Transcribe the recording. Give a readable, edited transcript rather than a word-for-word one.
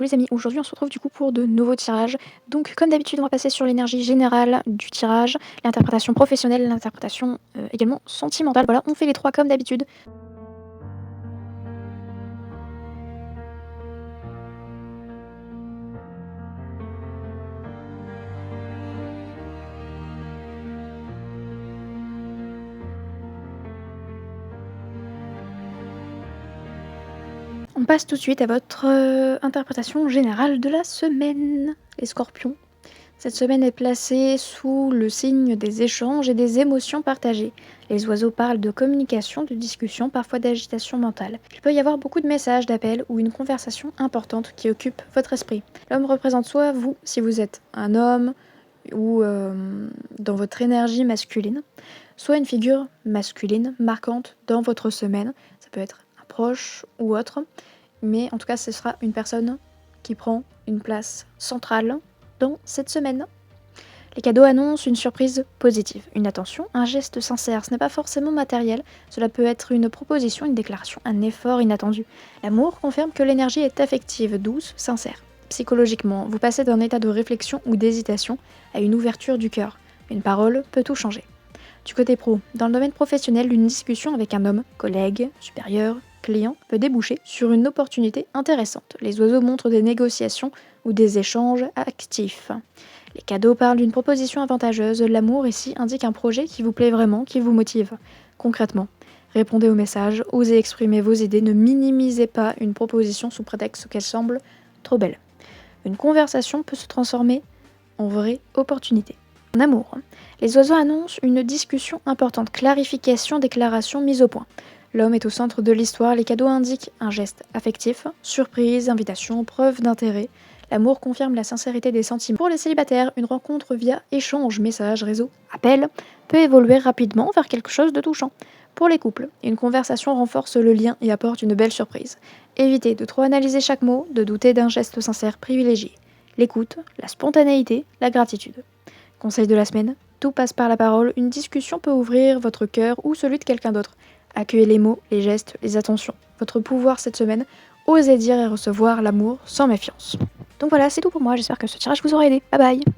Coucou les amis, aujourd'hui on se retrouve du coup pour de nouveaux tirages. Donc comme d'habitude on va passer sur l'énergie générale du tirage, l'interprétation professionnelle, l'interprétation également sentimentale. Voilà, on fait les trois comme d'habitude. On passe tout de suite à votre interprétation générale de la semaine, les scorpions. Cette semaine est placée sous le signe des échanges et des émotions partagées. Les oiseaux parlent de communication, de discussion, parfois d'agitation mentale. Il peut y avoir beaucoup de messages, d'appels ou une conversation importante qui occupe votre esprit. L'homme représente soit vous, si vous êtes un homme ou dans votre énergie masculine, soit une figure masculine marquante dans votre semaine. Ça peut être un proche ou autre, mais en tout cas ce sera une personne qui prend une place centrale dans cette semaine. Les cadeaux annoncent une surprise positive, une attention, un geste sincère. Ce n'est pas forcément matériel, cela peut être une proposition, une déclaration, un effort inattendu. L'amour confirme que l'énergie est affective, douce, sincère. Psychologiquement, vous passez d'un état de réflexion ou d'hésitation à une ouverture du cœur. Une parole peut tout changer. Du côté pro, dans le domaine professionnel, une discussion avec un homme, collègue, supérieur, client, peut déboucher sur une opportunité intéressante. Les oiseaux montrent des négociations ou des échanges actifs. Les cadeaux parlent d'une proposition avantageuse. L'amour ici indique un projet qui vous plaît vraiment, qui vous motive. Concrètement, répondez aux messages, osez exprimer vos idées, ne minimisez pas une proposition sous prétexte qu'elle semble trop belle. Une conversation peut se transformer en vraie opportunité. En amour, les oiseaux annoncent une discussion importante, clarification, déclaration, mise au point. L'homme est au centre de l'histoire, les cadeaux indiquent un geste affectif, surprise, invitation, preuve d'intérêt. L'amour confirme la sincérité des sentiments. Pour les célibataires, une rencontre via échange, message, réseau, appel, peut évoluer rapidement vers quelque chose de touchant. Pour les couples, une conversation renforce le lien et apporte une belle surprise. Évitez de trop analyser chaque mot, de douter d'un geste sincère privilégié. L'écoute, la spontanéité, la gratitude. Conseil de la semaine, tout passe par la parole, une discussion peut ouvrir votre cœur ou celui de quelqu'un d'autre. Accueillez les mots, les gestes, les attentions. Votre pouvoir cette semaine, osez dire et recevoir l'amour sans méfiance. Donc voilà, c'est tout pour moi, j'espère que ce tirage vous aura aidé. Bye bye!